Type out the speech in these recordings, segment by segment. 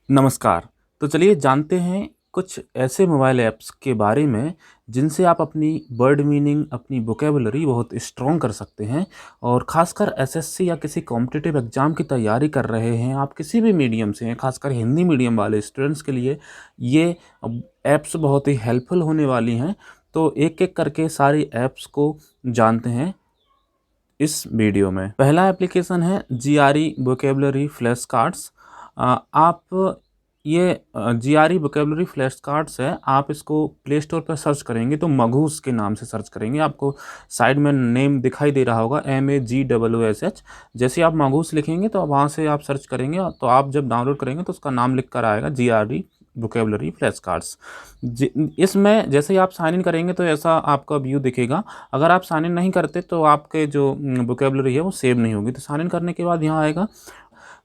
नमस्कार। तो चलिए जानते हैं कुछ ऐसे मोबाइल ऐप्स के बारे में जिनसे आप अपनी वर्ड मीनिंग, अपनी वोकैब्युलरी बहुत स्ट्रॉन्ग कर सकते हैं और ख़ासकर एसएससी या किसी कॉम्पिटिटिव एग्ज़ाम की तैयारी कर रहे हैं, आप किसी भी मीडियम से हैं, ख़ासकर हिंदी मीडियम वाले स्टूडेंट्स के लिए ये ऐप्स बहुत ही हेल्पफुल होने वाली हैं। तो एक-एक करके सारी ऐप्स को जानते हैं इस वीडियो में। पहला एप्लीकेशन है जीआरई वोकैब्युलरी फ्लैश कार्ड्स। आप ये जीआरई वोकैब्युलरी फ्लैश कार्ड्स है, आप इसको प्ले स्टोर पर सर्च करेंगे तो मघूस के नाम से सर्च करेंगे, आपको साइड में नेम दिखाई दे रहा होगा MAGOOSH। जैसे आप मघूस लिखेंगे तो वहाँ से आप सर्च करेंगे तो आप जब डाउनलोड करेंगे तो उसका नाम लिख कर आएगा जीआरई वोकैब्युलरी फ्लैश कार्ड्स। इसमें जैसे ही आप साइन इन करेंगे तो ऐसा आपका व्यू दिखेगा। अगर आप साइन इन नहीं करते तो आपके जो वोकैब्युलरी है वो सेव नहीं होगी। तो साइन इन करने के बाद यहाँ आएगा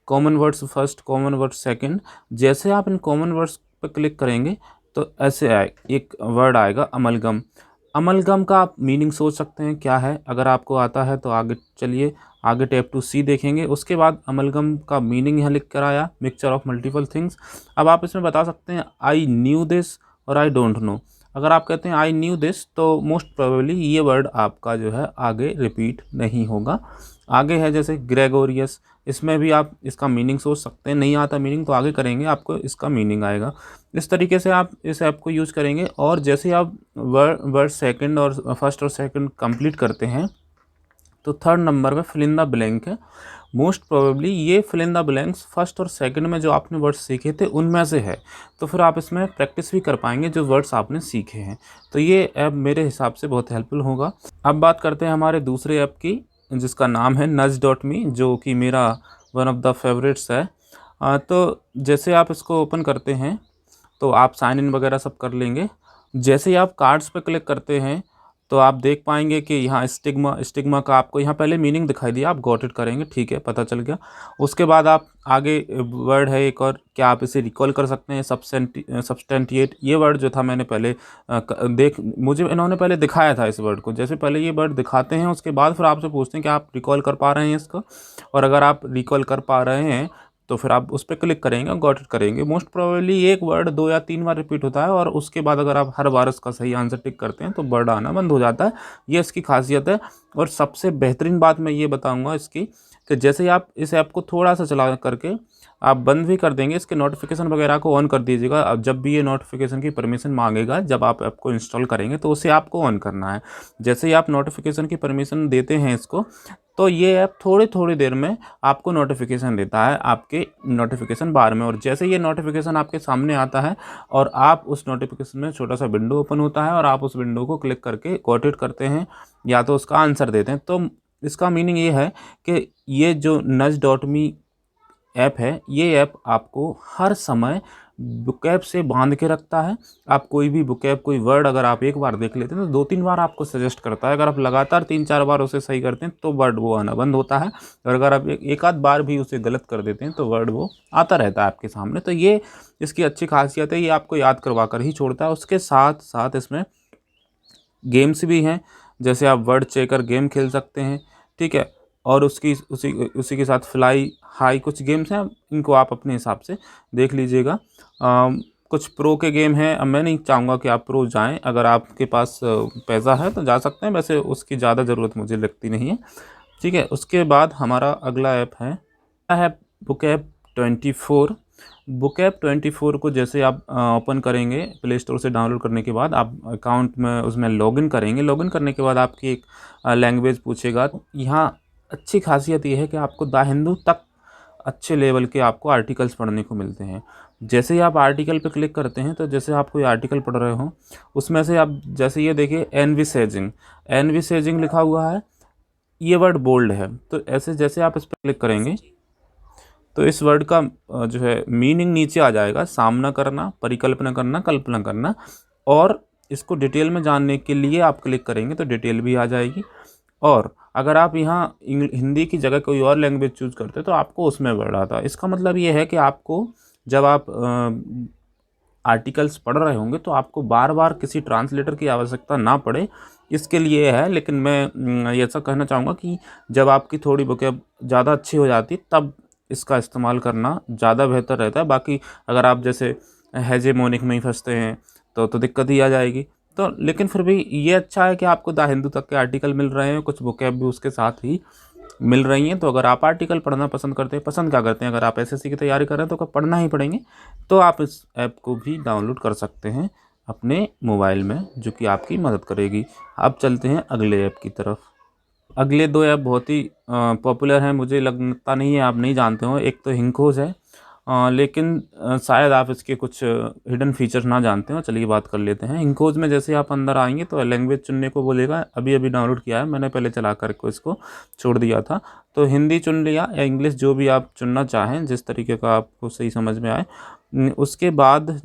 common words first, common words second. जैसे आप इन कॉमन वर्ड्स पर क्लिक करेंगे तो ऐसे आए एक वर्ड आएगा अमलगम। अमलगम का आप मीनिंग सोच सकते हैं क्या है। अगर आपको आता है तो आगे चलिए, आगे टैब टू सी देखेंगे। उसके बाद अमलगम का मीनिंग यहाँ लिख कर आया, मिक्सचर ऑफ मल्टीपल थिंग्स। अब आप इसमें बता सकते हैं आई न्यू दिस और आई डोंट नो। अगर आप कहते हैं आई न्यू दिस तो मोस्ट प्रोबेबली ये वर्ड आपका जो है आगे रिपीट नहीं होगा। आगे है जैसे ग्रेगोरियस, इसमें भी आप इसका मीनिंग सोच सकते हैं। नहीं आता मीनिंग तो आगे करेंगे आपको इसका मीनिंग आएगा। इस तरीके से आप इस ऐप को यूज़ करेंगे और जैसे ही आप वर्ड सेकंड और फर्स्ट और सेकंड कंप्लीट करते हैं तो थर्ड नंबर पे फिल इन द ब्लैंक है। मोस्ट प्रोबेबली ये fill in the blanks first और सेकंड में जो आपने वर्ड्स सीखे थे उनमें से है, तो फिर आप इसमें प्रैक्टिस भी कर पाएंगे जो वर्ड्स आपने सीखे हैं। तो ये ऐप मेरे हिसाब से बहुत हेल्पफुल होगा। अब बात करते हैं हमारे दूसरे ऐप की जिसका नाम है nudge.me, जो कि मेरा वन ऑफ द फेवरेट्स है। तो जैसे आप इसको ओपन करते हैं तो आप साइन इन वगैरह सब कर लेंगे। जैसे ही आप कार्ड्स पे क्लिक करते हैं तो आप देख पाएंगे कि यहाँ स्टिग्मा स्टिग्मा का आपको यहाँ पहले मीनिंग दिखाई दिया, आप गॉट इट करेंगे, ठीक है, पता चल गया। उसके बाद आप आगे वर्ड है एक और, क्या आप इसे रिकॉल कर सकते हैं, सब्सटेंटिएट। ये वर्ड जो था मैंने पहले मुझे इन्होंने पहले दिखाया था इस वर्ड को। जैसे पहले ये वर्ड दिखाते हैं उसके बाद फिर आपसे पूछते हैं कि आप रिकॉल कर पा रहे हैं इसको, और अगर आप रिकॉल कर पा रहे हैं तो फिर आप उस पर क्लिक करेंगे और गॉट इट करेंगे। मोस्ट प्रोबेबली एक वर्ड 2 या 3 बार रिपीट होता है और उसके बाद अगर आप हर बार उसका सही आंसर टिक करते हैं तो वर्ड आना बंद हो जाता है। ये इसकी खासियत है। और सबसे बेहतरीन बात मैं ये बताऊंगा इसकी कि जैसे ही आप इस ऐप को थोड़ा सा चला करके आप बंद भी कर देंगे, इसके नोटिफिकेशन वगैरह को ऑन कर दीजिएगा। अब जब भी ये नोटिफिकेशन की परमिशन मांगेगा जब आप ऐप को इंस्टॉल करेंगे तो उसे आपको ऑन करना है। जैसे ही आप नोटिफिकेशन की परमिशन देते हैं इसको तो ये ऐप थोड़ी थोड़ी देर में आपको नोटिफिकेशन देता है आपके नोटिफिकेशन बार में। और जैसे ये नोटिफिकेशन आपके सामने आता है और आप उस नोटिफिकेशन में छोटा सा विंडो ओपन होता है और आप उस विंडो को क्लिक करके गॉट इट करते हैं या तो उसका आंसर देते हैं। तो इसका मीनिंग ये है कि ये जो nudge.me ऐप है, ये ऐप आपको हर समय बुकैब से बांध के रखता है। आप कोई भी बुकैब, कोई वर्ड अगर आप एक बार देख लेते हैं तो 2-3 बार आपको सजेस्ट करता है। अगर आप लगातार 3-4 बार उसे सही करते हैं तो वर्ड वो आना बंद होता है, और अगर आप एक आध बार भी उसे गलत कर देते हैं तो वर्ड वो आता रहता है आपके सामने। तो ये इसकी अच्छी खासियत है, ये आपको याद करवा कर ही छोड़ता है। उसके साथ साथ इसमें गेम्स भी हैं, जैसे आप वर्ड चेकर गेम खेल सकते हैं, ठीक है। और उसकी उसी उसी के साथ फ्लाई हाई कुछ गेम्स हैं, इनको आप अपने हिसाब से देख लीजिएगा। कुछ प्रो के गेम हैं। अब मैं नहीं चाहूँगा कि आप प्रो जाएं, अगर आपके पास पैसा है तो जा सकते हैं, वैसे उसकी ज़्यादा ज़रूरत मुझे लगती नहीं है, ठीक है। उसके बाद हमारा अगला ऐप है बुकैब 24। बुकैब 24 को जैसे आप ओपन करेंगे प्ले स्टोर से डाउनलोड करने के बाद आप अकाउंट में उसमें लॉगिन करेंगे। लॉगिन करने के बाद आपकी एक लैंग्वेज पूछेगा। यहाँ अच्छी खासियत ये है कि आपको द हिंदू तक अच्छे लेवल के आपको आर्टिकल्स पढ़ने को मिलते हैं। जैसे ही आप आर्टिकल पे क्लिक करते हैं तो जैसे आप कोई आर्टिकल पढ़ रहे हो उसमें से आप जैसे ये देखिए एनविसेजिंग लिखा हुआ है, ये वर्ड बोल्ड है। तो ऐसे जैसे आप इस पर क्लिक करेंगे तो इस वर्ड का जो है मीनिंग नीचे आ जाएगा, सामना करना, परिकल्पना करना, कल्पना करना। और इसको डिटेल में जानने के लिए आप क्लिक करेंगे तो डिटेल भी आ जाएगी। और अगर आप यहाँ हिंदी की जगह कोई और लैंग्वेज चूज़ करते तो आपको उसमें वर्ड आता। इसका मतलब ये है कि आपको जब आप आर्टिकल्स पढ़ रहे होंगे तो आपको बार बार किसी ट्रांसलेटर की आवश्यकता ना पड़े, इसके लिए है। लेकिन मैं ये ऐसा कहना चाहूँगा कि जब आपकी थोड़ी वोकैब ज़्यादा अच्छी हो जाती तब इसका इस्तेमाल करना ज़्यादा बेहतर रहता है। बाकी अगर आप जैसे हेजेमोनिक में ही फंसते हैं तो दिक्कत ही आ जाएगी। तो लेकिन फिर भी ये अच्छा है कि आपको द हिंदू तक के आर्टिकल मिल रहे हैं, कुछ बुकें भी उसके साथ ही मिल रही हैं। तो अगर आप आर्टिकल पढ़ना पसंद करते हैं, पसंद क्या करते हैं, अगर आप एसएससी की तैयारी कर रहे हैं तो पढ़ना ही पड़ेंगे, तो आप इस ऐप को भी डाउनलोड कर सकते हैं अपने मोबाइल में, जो कि आपकी मदद करेगी। अब चलते हैं अगले ऐप की तरफ। अगले दो ऐप बहुत ही पॉपुलर हैं, मुझे लगता नहीं है आप नहीं जानते हो। एक तो हिंखोज है, लेकिन शायद आप इसके कुछ हिडन फीचर ना जानते हो। चलिए बात कर लेते हैं। हिंखोज में जैसे आप अंदर आएंगे तो लैंग्वेज चुनने को बोलेगा। अभी अभी डाउनलोड किया है मैंने, पहले चला कर को इसको छोड़ दिया था। तो हिंदी चुन लिया या इंग्लिश, जो भी आप चुनना चाहें, जिस तरीके का आपको सही समझ में आए। उसके बाद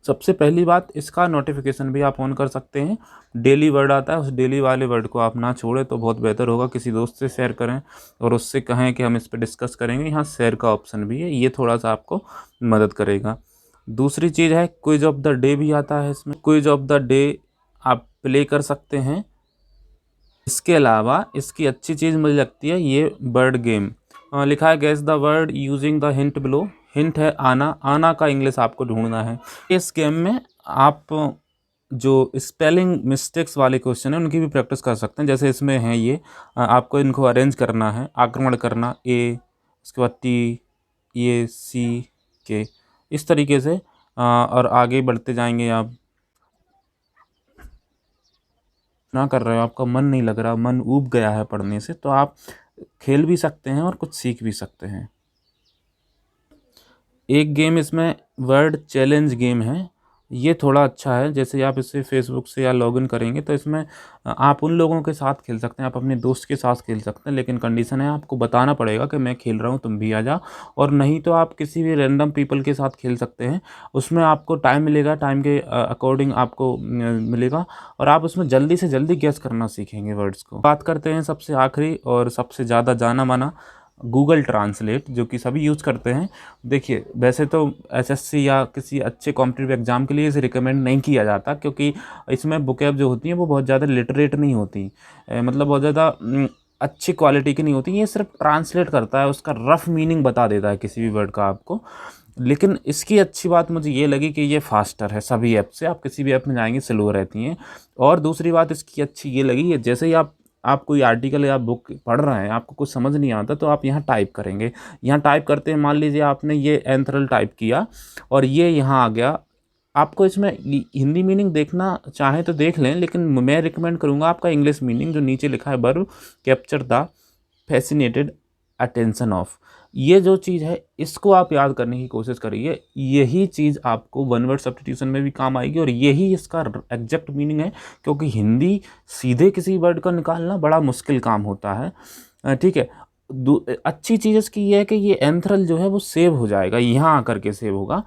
सबसे पहली बात, इसका नोटिफिकेशन भी आप ऑन कर सकते हैं। डेली वर्ड आता है, उस डेली वाले वर्ड को आप ना छोड़ें तो बहुत बेहतर होगा। किसी दोस्त से शेयर करें और उससे कहें कि हम इस पर डिस्कस करेंगे। यहाँ शेयर का ऑप्शन भी है, ये थोड़ा सा आपको मदद करेगा। दूसरी चीज़ है क्विज ऑफ द डे भी आता है इसमें। क्विज ऑफ द डे आप प्ले कर सकते हैं। इसके अलावा इसकी अच्छी चीज़ मुझे लगती है ये बर्ड गेम। लिखा है guess the word using the hint below. Hint है आना। आना का इंग्लिश आपको ढूंढना है। इस गेम में आप जो स्पेलिंग मिस्टेक्स वाले क्वेश्चन हैं उनकी भी प्रैक्टिस कर सकते हैं। जैसे इसमें है ये, आपको इनको अरेंज करना है। आक्रमण करना ए, उसके बाद टी, ये सी के, इस तरीके से और आगे बढ़ते जाएंगे। आप ना कर रहे हो, आपका मन नहीं लग रहा, मन ऊब गया है पढ़ने से, तो आप खेल भी सकते हैं और कुछ सीख भी सकते हैं। एक गेम इसमें वर्ड चैलेंज गेम है, ये थोड़ा अच्छा है। जैसे आप इसे फेसबुक से या लॉगिन करेंगे तो इसमें आप उन लोगों के साथ खेल सकते हैं, आप अपने दोस्त के साथ खेल सकते हैं, लेकिन कंडीशन है आपको बताना पड़ेगा कि मैं खेल रहा हूँ, तुम भी आ जाओ। और नहीं तो आप किसी भी रैंडम पीपल के साथ खेल सकते हैं। उसमें आपको टाइम मिलेगा, टाइम के अकॉर्डिंग आपको मिलेगा और आप उसमें जल्दी से जल्दी गेस करना सीखेंगे वर्ड्स को। बात करते हैं सबसे आखिरी और सबसे ज़्यादा जाना माना, गूगल ट्रांसलेट, जो कि सभी यूज़ करते हैं। देखिए वैसे तो एसएससी या किसी अच्छे कॉम्पिटिटिव एग्जाम के लिए इसे रिकमेंड नहीं किया जाता, क्योंकि इसमें बुकैब जो होती हैं वो बहुत ज़्यादा लिटरेट नहीं होती, मतलब बहुत ज़्यादा अच्छी क्वालिटी की नहीं होती। ये सिर्फ ट्रांसलेट करता है, उसका रफ मीनिंग बता देता है किसी भी वर्ड का आपको। लेकिन इसकी अच्छी बात मुझे ये लगी कि ये फास्टर है सभी ऐप से। आप किसी भी ऐप में जाएंगे स्लो रहती हैं। और दूसरी बात इसकी अच्छी ये लगी है, जैसे ही आप कोई आर्टिकल या बुक पढ़ रहे हैं, आपको कुछ समझ नहीं आता तो आप यहाँ टाइप करेंगे। यहाँ टाइप करते हैं, मान लीजिए आपने ये एंथरल टाइप किया और ये यहाँ आ गया। आपको इसमें हिंदी मीनिंग देखना चाहें तो देख लें, लेकिन मैं रिकमेंड करूँगा आपका इंग्लिश मीनिंग जो नीचे लिखा है, verb capture the fascinated attention of, ये जो चीज़ है इसको आप याद करने की कोशिश करिए। यही चीज़ आपको वन वर्ड सब्स्टिट्यूशन में भी काम आएगी और यही इसका एग्जैक्ट मीनिंग है, क्योंकि हिंदी सीधे किसी वर्ड का निकालना बड़ा मुश्किल काम होता है। ठीक है। अच्छी चीज़ इसकी ये है कि ये एंथरल जो है वो सेव हो जाएगा, यहाँ आकर के सेव होगा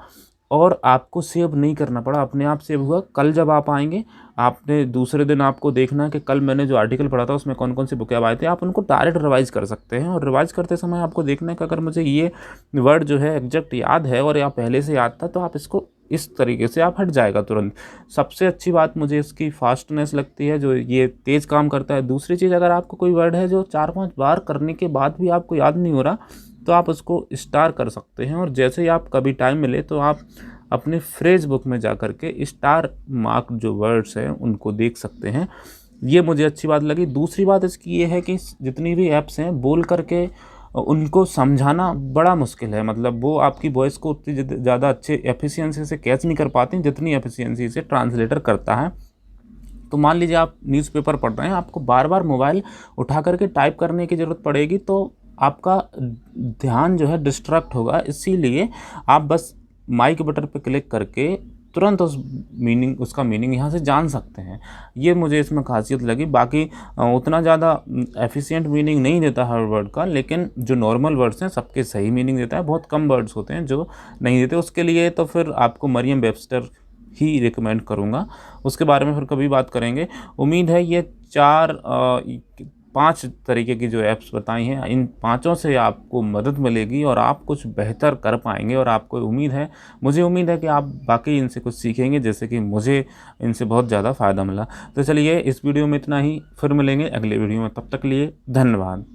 और आपको सेव नहीं करना पड़ा, अपने आप सेव हुआ। कल जब आप आएंगे, आपने दूसरे दिन आपको देखना है कि कल मैंने जो आर्टिकल पढ़ा था उसमें कौन कौन से बुकेब आए थे, आप उनको डायरेक्ट रिवाइज कर सकते हैं। और रिवाइज करते समय आपको देखना है कि अगर मुझे ये वर्ड जो है एग्जैक्ट याद है और या पहले से याद था, तो आप इसको इस तरीके से आप हट जाएगा तुरंत। सबसे अच्छी बात मुझे इसकी फास्टनेस लगती है, जो ये तेज़ काम करता है। दूसरी चीज़, अगर आपको कोई वर्ड है जो 4-5 बार करने के बाद भी आपको याद नहीं हो रहा, तो आप उसको स्टार कर सकते हैं और जैसे ही आप कभी टाइम मिले तो आप अपने फ्रेज बुक में जा कर के स्टार मार्क जो वर्ड्स हैं उनको देख सकते हैं। ये मुझे अच्छी बात लगी। दूसरी बात इसकी ये है कि जितनी भी ऐप्स हैं बोल करके उनको समझाना बड़ा मुश्किल है, मतलब वो आपकी वॉइस को उतनी ज़्यादा अच्छे एफिशिएंसी से कैच नहीं कर पाती जितनी एफिशिएंसी से ट्रांसलेटर करता है। तो मान लीजिए आप न्यूज़पेपर पढ़ रहे हैं, आपको बार बार मोबाइल उठा करके टाइप करने की ज़रूरत पड़ेगी, तो आपका ध्यान जो है डिस्ट्रैक्ट होगा। इसीलिए आप बस माइक बटन पर क्लिक करके तुरंत उसका मीनिंग यहाँ से जान सकते हैं। ये मुझे इसमें खासियत लगी। बाकी उतना ज़्यादा एफिशिएंट मीनिंग नहीं देता हर वर्ड का, लेकिन जो नॉर्मल वर्ड्स हैं सबके सही मीनिंग देता है। बहुत कम वर्ड्स होते हैं जो नहीं देते, उसके लिए तो फिर आपको मरियम वेबस्टर ही रिकमेंड करूँगा। उसके बारे में फिर कभी बात करेंगे। उम्मीद है ये 5 तरीके की जो ऐप्स बताई हैं, इन पाँचों से आपको मदद मिलेगी और आप कुछ बेहतर कर पाएंगे। और आपको मुझे उम्मीद है कि आप बाकी इनसे कुछ सीखेंगे, जैसे कि मुझे इनसे बहुत ज़्यादा फ़ायदा मिला। तो चलिए इस वीडियो में इतना ही, फिर मिलेंगे अगले वीडियो में। तब तक के लिए धन्यवाद।